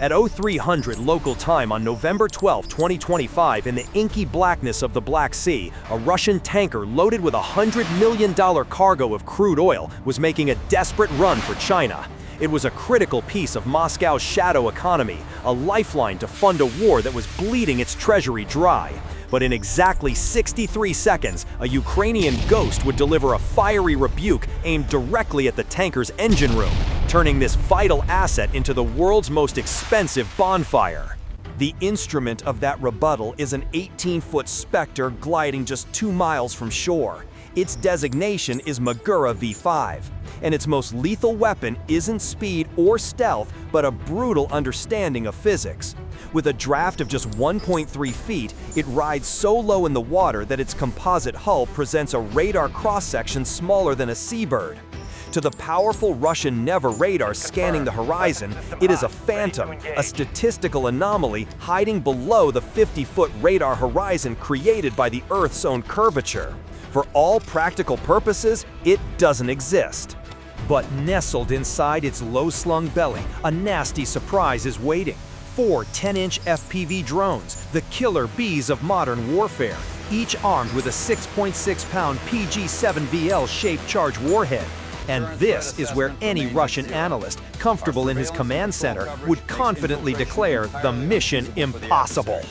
At 0300 local time on November 12, 2025, in the inky blackness of the Black Sea, a Russian tanker loaded with a $100 million cargo of crude oil was making a desperate run for China. It was a critical piece of Moscow's shadow economy, a lifeline to fund a war that was bleeding its treasury dry. But in exactly 63 seconds, a Ukrainian ghost would deliver a fiery rebuke aimed directly at the tanker's engine room, turning this vital asset into the world's most expensive bonfire. The instrument of that rebuttal is an 18-foot Spectre gliding just 2 miles from shore. Its designation is Magura V5, and its most lethal weapon isn't speed or stealth, but a brutal understanding of physics. With a draft of just 1.3 feet, it rides so low in the water that its composite hull presents a radar cross-section smaller than a seabird. To the powerful Russian Neva radar scanning the horizon, it is a phantom, a statistical anomaly hiding below the 50-foot radar horizon created by the Earth's own curvature. For all practical purposes, it doesn't exist. But nestled inside its low-slung belly, a nasty surprise is waiting. 4 10-inch FPV drones, the killer bees of modern warfare, each armed with a 6.6-pound PG-7VL-shaped charge warhead. And this is where any Russian analyst, comfortable in his command center, would confidently declare the mission impossible.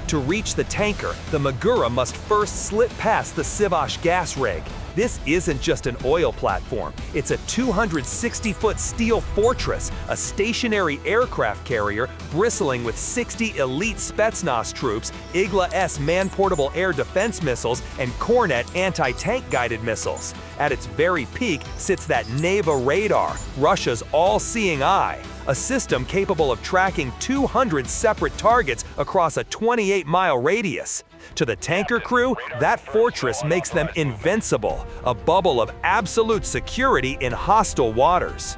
To reach the tanker, the Magura must first slip past the Sivash gas rig. This isn't just an oil platform, it's a 260-foot steel fortress, a stationary aircraft carrier bristling with 60 elite Spetsnaz troops, Igla-S man-portable air defense missiles, and Kornet anti-tank guided missiles. At its very peak sits that Neva radar, Russia's all-seeing eye, a system capable of tracking 200 separate targets across a 28-mile radius. To the tanker crew, that fortress makes them invincible, a bubble of absolute security in hostile waters.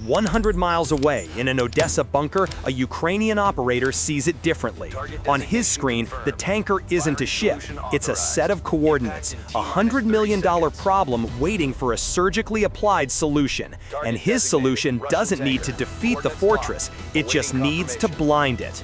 100 miles away, in an Odessa bunker, a Ukrainian operator sees it differently. On his screen, the tanker isn't a ship, it's a set of coordinates, a $100 million problem waiting for a surgically applied solution. And his solution doesn't need to defeat the fortress, it just needs to blind it.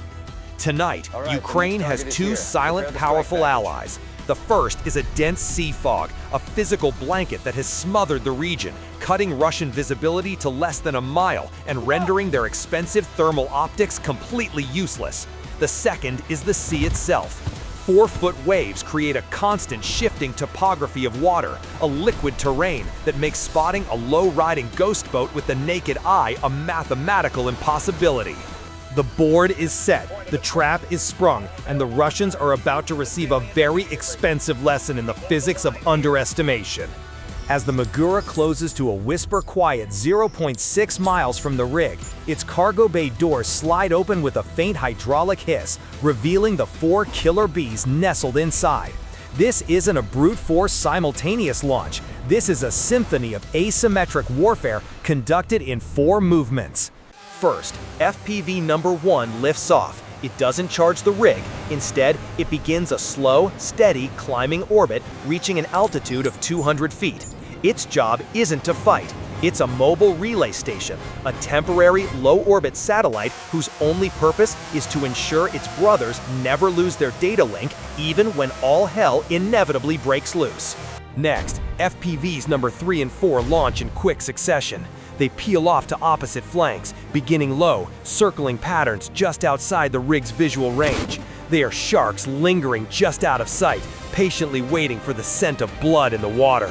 Tonight, Ukraine has 2 silent, powerful allies. The first is a dense sea fog, a physical blanket that has smothered the region, cutting Russian visibility to less than a mile and rendering their expensive thermal optics completely useless. The second is the sea itself. 4-foot waves create a constant shifting topography of water, a liquid terrain that makes spotting a low-riding ghost boat with the naked eye a mathematical impossibility. The board is set, the trap is sprung, and the Russians are about to receive a very expensive lesson in the physics of underestimation. As the Magura closes to a whisper-quiet 0.6 miles from the rig, its cargo bay doors slide open with a faint hydraulic hiss, revealing the 4 killer bees nestled inside. This isn't a brute force simultaneous launch. This is a symphony of asymmetric warfare conducted in 4 movements. First, FPV number 1 lifts off. It doesn't charge the rig. Instead, it begins a slow, steady climbing orbit, reaching an altitude of 200 feet. Its job isn't to fight. It's a mobile relay station, a temporary low-orbit satellite whose only purpose is to ensure its brothers never lose their data link, even when all hell inevitably breaks loose. Next, FPVs number 3 and 4 launch in quick succession. They peel off to opposite flanks, beginning low, circling patterns just outside the rig's visual range. They are sharks lingering just out of sight, patiently waiting for the scent of blood in the water.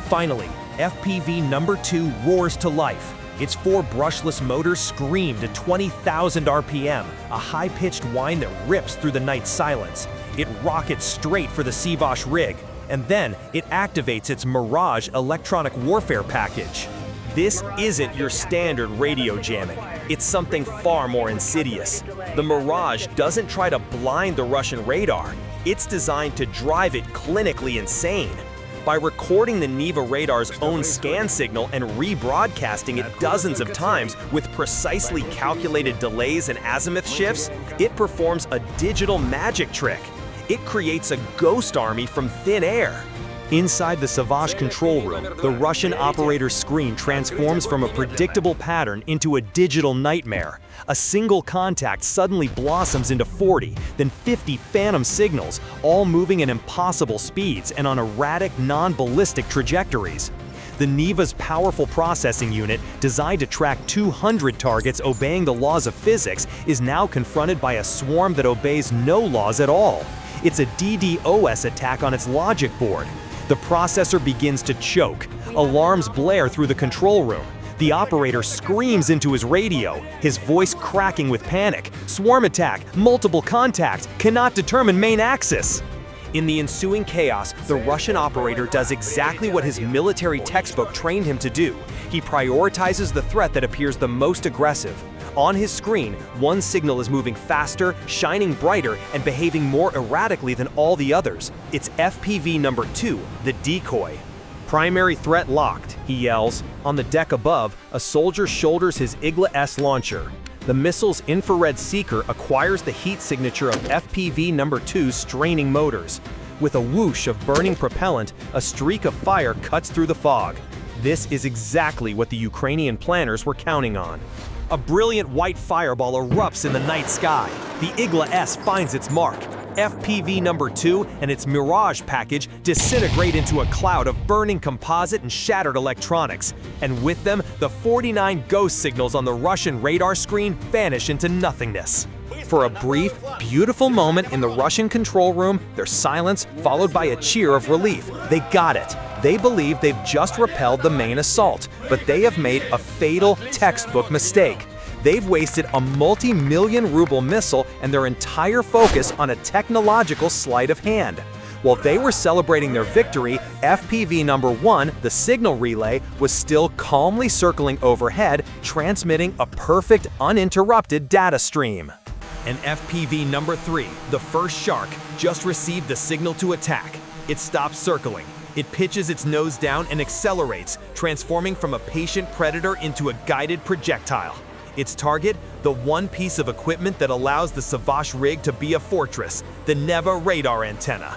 Finally, FPV number 2 roars to life. Its 4 brushless motors scream to 20,000 RPM, a high-pitched whine that rips through the night silence. It rockets straight for the Sivash rig, and then it activates its Mirage electronic warfare package. This isn't your standard radio jamming. It's something far more insidious. The Mirage doesn't try to blind the Russian radar. It's designed to drive it clinically insane. By recording the Neva radar's own scan signal and rebroadcasting it dozens of times with precisely calculated delays and azimuth shifts, it performs a digital magic trick. It creates a ghost army from thin air. Inside the Savage control room, the Russian operator's screen transforms from a predictable pattern into a digital nightmare. A single contact suddenly blossoms into 40, then 50 phantom signals, all moving at impossible speeds and on erratic, non-ballistic trajectories. The Neva's powerful processing unit, designed to track 200 targets obeying the laws of physics, is now confronted by a swarm that obeys no laws at all. It's a DDoS attack on its logic board. The processor begins to choke. Alarms blare through the control room. The operator screams into his radio, his voice cracking with panic. Swarm attack, multiple contacts, cannot determine main axis. In the ensuing chaos, the Russian operator does exactly what his military textbook trained him to do. He prioritizes the threat that appears the most aggressive. On his screen, one signal is moving faster, shining brighter, and behaving more erratically than all the others. It's FPV number 2, the decoy. "Primary threat locked," he yells. On the deck above, a soldier shoulders his Igla-S launcher. The missile's infrared seeker acquires the heat signature of FPV number 2's straining motors. With a whoosh of burning propellant, a streak of fire cuts through the fog. This is exactly what the Ukrainian planners were counting on. A brilliant white fireball erupts in the night sky. The Igla-S finds its mark. FPV number 2 and its Mirage package disintegrate into a cloud of burning composite and shattered electronics. And with them, the 49 ghost signals on the Russian radar screen vanish into nothingness. For a brief, beautiful moment in the Russian control room, there's silence followed by a cheer of relief. They got it. They believe they've just repelled the main assault, but they have made a fatal textbook mistake. They've wasted a multi-million ruble missile and their entire focus on a technological sleight of hand. While they were celebrating their victory, FPV number 1, the signal relay, was still calmly circling overhead, transmitting a perfect, uninterrupted data stream. And FPV number 3, the first shark, just received the signal to attack. It stops circling. It pitches its nose down and accelerates, transforming from a patient predator into a guided projectile. Its target, the one piece of equipment that allows the Savage rig to be a fortress, the Neva radar antenna.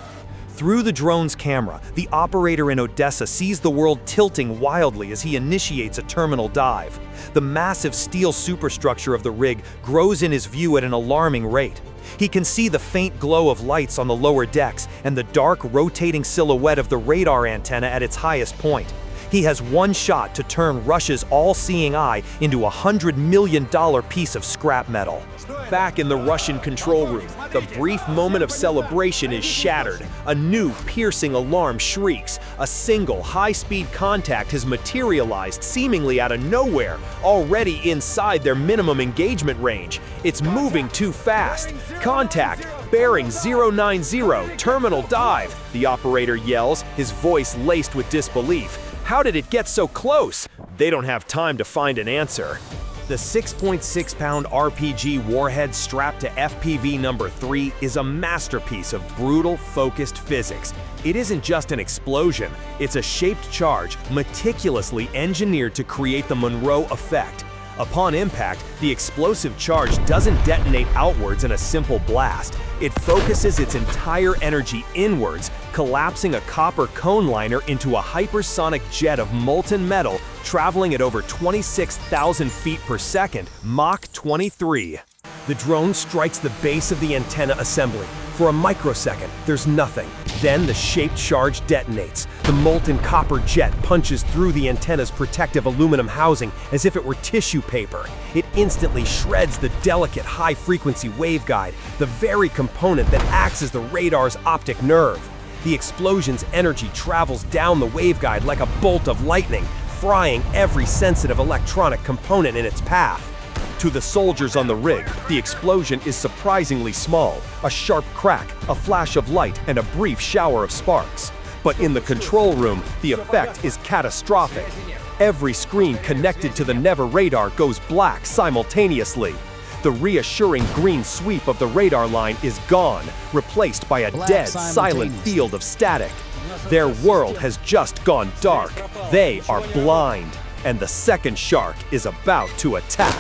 Through the drone's camera, the operator in Odessa sees the world tilting wildly as he initiates a terminal dive. The massive steel superstructure of the rig grows in his view at an alarming rate. He can see the faint glow of lights on the lower decks and the dark, rotating silhouette of the radar antenna at its highest point. He has one shot to turn Russia's all-seeing eye into a $100 million piece of scrap metal. Back in the Russian control room, the brief moment of celebration is shattered. A new, piercing alarm shrieks. A single, high-speed contact has materialized seemingly out of nowhere, already inside their minimum engagement range. It's moving too fast. Contact, bearing 090, terminal dive, the operator yells, his voice laced with disbelief. How did it get so close? They don't have time to find an answer. The 6.6-pound RPG warhead strapped to FPV number 3 is a masterpiece of brutal, focused physics. It isn't just an explosion, it's a shaped charge meticulously engineered to create the Monroe effect. Upon impact, the explosive charge doesn't detonate outwards in a simple blast. It focuses its entire energy inwards, collapsing a copper cone liner into a hypersonic jet of molten metal traveling at over 26,000 feet per second, Mach 23. The drone strikes the base of the antenna assembly. For a microsecond, there's nothing. Then the shaped charge detonates. The molten copper jet punches through the antenna's protective aluminum housing as if it were tissue paper. It instantly shreds the delicate high-frequency waveguide, the very component that acts as the radar's optic nerve. The explosion's energy travels down the waveguide like a bolt of lightning, frying every sensitive electronic component in its path. To the soldiers on the rig, the explosion is surprisingly small, a sharp crack, a flash of light, and a brief shower of sparks. But in the control room, the effect is catastrophic. Every screen connected to the Neva radar goes black simultaneously. The reassuring green sweep of the radar line is gone, replaced by a dead, silent field of static. Their world has just gone dark. They are blind, and the second shark is about to attack.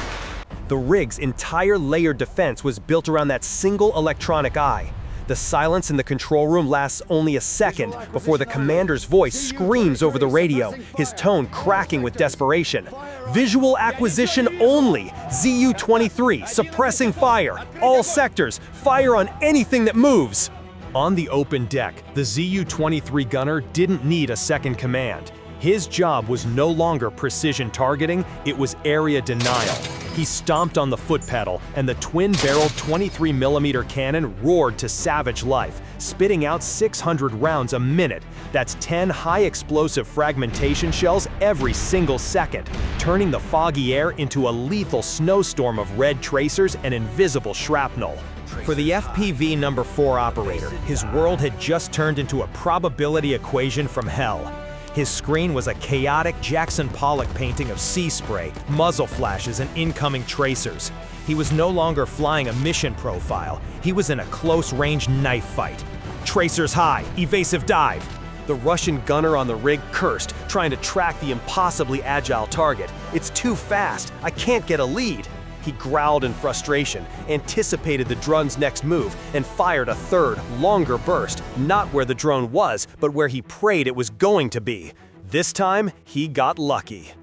The rig's entire layered defense was built around that single electronic eye. The silence in the control room lasts only a second before the commander's voice screams over the radio, his tone cracking with desperation. Visual acquisition only. ZU-23, suppressing fire. All sectors, fire on anything that moves. On the open deck, the ZU-23 gunner didn't need a second command. His job was no longer precision targeting, it was area denial. He stomped on the foot pedal, and the twin-barreled 23mm cannon roared to savage life, spitting out 600 rounds a minute. That's 10 high-explosive fragmentation shells every single second, turning the foggy air into a lethal snowstorm of red tracers and invisible shrapnel. For the FPV number 4 operator, his world had just turned into a probability equation from hell. His screen was a chaotic Jackson Pollock painting of sea spray, muzzle flashes, and incoming tracers. He was no longer flying a mission profile. He was in a close-range knife fight. Tracers high, evasive dive. The Russian gunner on the rig cursed, trying to track the impossibly agile target. It's too fast. I can't get a lead. He growled in frustration, anticipated the drone's next move, and fired a third, longer burst, not where the drone was, but where he prayed it was going to be. This time, he got lucky.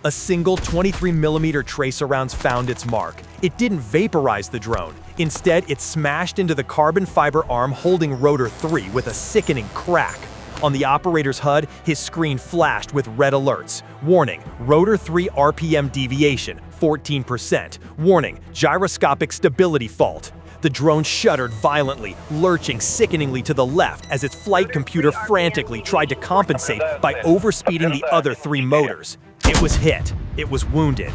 A single 23mm tracer round found its mark. It didn't vaporize the drone. Instead, it smashed into the carbon fiber arm holding rotor 3 with a sickening crack. On the operator's HUD, his screen flashed with red alerts. Warning, rotor 3 RPM deviation, 14%. Warning, gyroscopic stability fault. The drone shuddered violently, lurching sickeningly to the left as its flight computer frantically tried to compensate by overspeeding the other 3 motors. It was hit. It was wounded.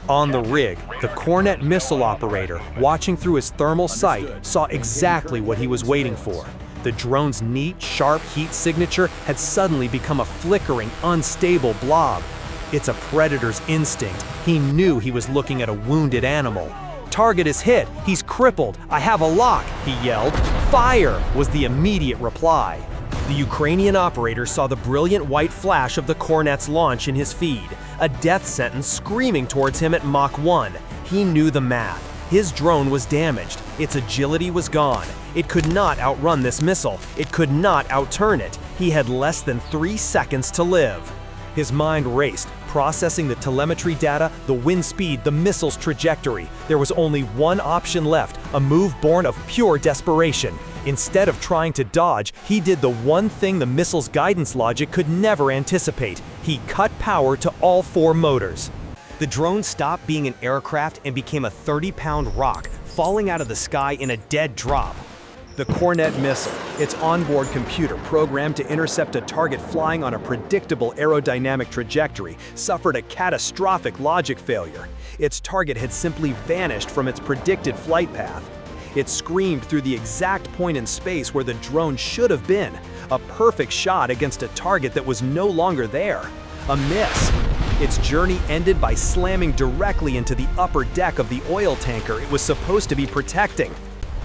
On the rig, the Cornet missile operator, watching through his thermal sight, saw exactly what he was waiting for. The drone's neat, sharp heat signature had suddenly become a flickering, unstable blob. It's a predator's instinct. He knew he was looking at a wounded animal. "Target is hit. He's crippled. I have a lock," he yelled. "Fire!" was the immediate reply. The Ukrainian operator saw the brilliant white flash of the Cornet's launch in his feed, a death sentence screaming towards him at Mach 1. He knew the math. His drone was damaged. Its agility was gone. It could not outrun this missile. It could not outturn it. He had less than 3 seconds to live. His mind raced, processing the telemetry data, the wind speed, the missile's trajectory. There was only one option left, a move born of pure desperation. Instead of trying to dodge, he did the one thing the missile's guidance logic could never anticipate. He cut power to all 4 motors. The drone stopped being an aircraft and became a 30-pound rock, falling out of the sky in a dead drop. The Cornet missile, its onboard computer programmed to intercept a target flying on a predictable aerodynamic trajectory, suffered a catastrophic logic failure. Its target had simply vanished from its predicted flight path. It screamed through the exact point in space where the drone should have been, a perfect shot against a target that was no longer there. A miss. Its journey ended by slamming directly into the upper deck of the oil tanker it was supposed to be protecting.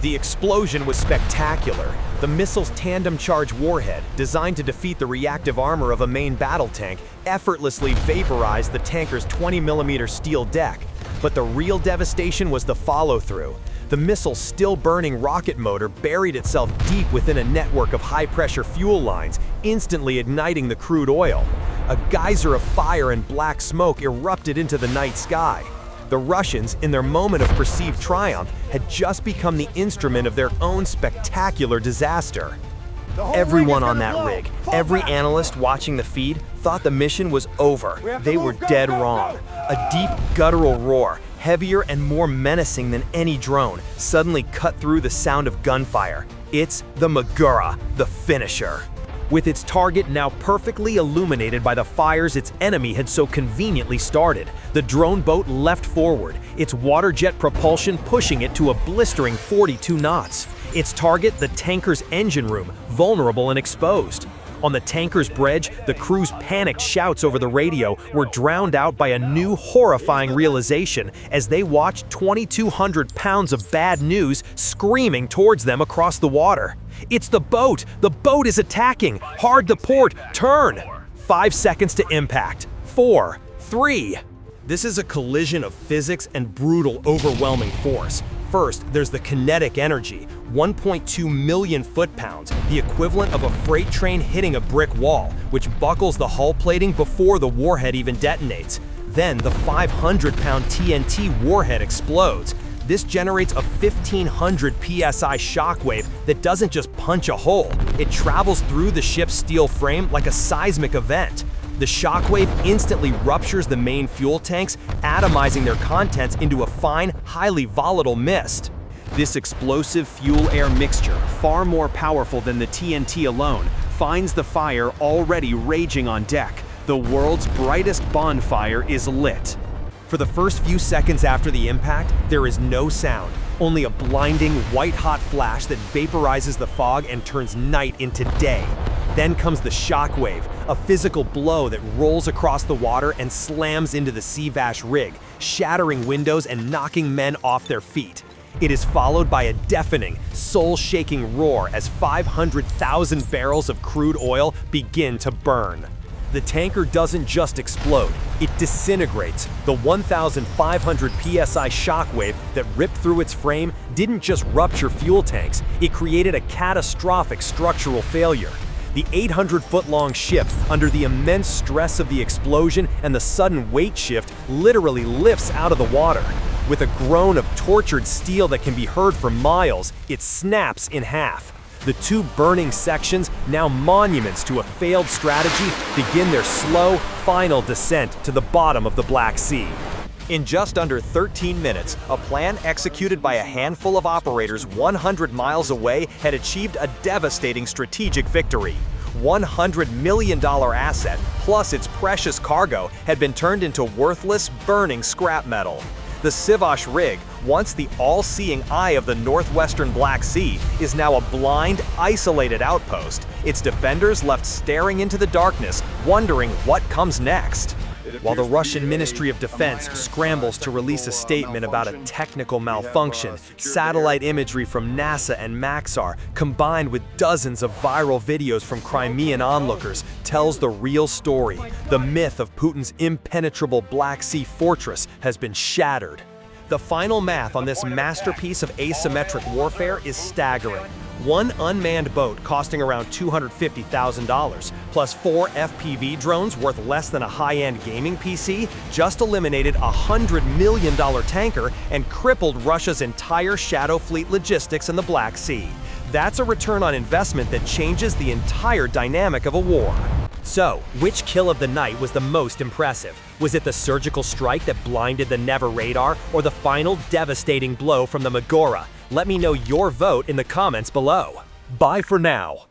The explosion was spectacular. The missile's tandem-charge warhead, designed to defeat the reactive armor of a main battle tank, effortlessly vaporized the tanker's 20mm steel deck. But the real devastation was the follow-through. The missile's still-burning rocket motor buried itself deep within a network of high-pressure fuel lines, instantly igniting the crude oil. A geyser of fire and black smoke erupted into the night sky. The Russians, in their moment of perceived triumph, had just become the instrument of their own spectacular disaster. Everyone on that rig, every analyst watching the feed, thought the mission was over. They were dead wrong. A deep, guttural roar, heavier and more menacing than any drone, suddenly cut through the sound of gunfire. It's the Magura, the finisher. With its target now perfectly illuminated by the fires its enemy had so conveniently started, the drone boat leapt forward, its water jet propulsion pushing it to a blistering 42 knots. Its target, the tanker's engine room, vulnerable and exposed. On the tanker's bridge, the crew's panicked shouts over the radio were drowned out by a new horrifying realization as they watched 2,200 pounds of bad news screaming towards them across the water. "It's the boat! The boat is attacking! Hard to port! Turn!" 5 seconds to impact. 4, 3. This is a collision of physics and brutal, overwhelming force. First, there's the kinetic energy. 1.2 million foot-pounds, the equivalent of a freight train hitting a brick wall, which buckles the hull plating before the warhead even detonates. Then the 500-pound TNT warhead explodes. This generates a 1,500 psi shockwave that doesn't just punch a hole, it travels through the ship's steel frame like a seismic event. The shockwave instantly ruptures the main fuel tanks, atomizing their contents into a fine, highly volatile mist. This explosive fuel-air mixture, far more powerful than the TNT alone, finds the fire already raging on deck. The world's brightest bonfire is lit. For the first few seconds after the impact, there is no sound, only a blinding, white-hot flash that vaporizes the fog and turns night into day. Then comes the shockwave, a physical blow that rolls across the water and slams into the Seavash rig, shattering windows and knocking men off their feet. It is followed by a deafening, soul-shaking roar as 500,000 barrels of crude oil begin to burn. The tanker doesn't just explode, it disintegrates. The 1,500 psi shockwave that ripped through its frame didn't just rupture fuel tanks, it created a catastrophic structural failure. The 800-foot-long ship, under the immense stress of the explosion and the sudden weight shift, literally lifts out of the water. With a groan of tortured steel that can be heard for miles, it snaps in half. The two burning sections, now monuments to a failed strategy, begin their slow, final descent to the bottom of the Black Sea. In just under 13 minutes, a plan executed by a handful of operators 100 miles away had achieved a devastating strategic victory. $100 million asset, plus its precious cargo, had been turned into worthless, burning scrap metal. The Seavash rig, once the all-seeing eye of the northwestern Black Sea, is now a blind, isolated outpost, its defenders left staring into the darkness, wondering what comes next. While the Russian Ministry of Defense scrambles to release a statement about a technical malfunction, satellite imagery from NASA and Maxar, combined with dozens of viral videos from Crimean onlookers, tells the real story. The myth of Putin's impenetrable Black Sea fortress has been shattered. The final math on this masterpiece of asymmetric warfare is staggering. One unmanned boat costing around $250,000, plus 4 FPV drones worth less than a high-end gaming PC, just eliminated a $100 million tanker and crippled Russia's entire Shadow Fleet logistics in the Black Sea. That's a return on investment that changes the entire dynamic of a war. So, which kill of the night was the most impressive? Was it the surgical strike that blinded the Never radar, or the final devastating blow from the Magora? Let me know your vote in the comments below. Bye for now.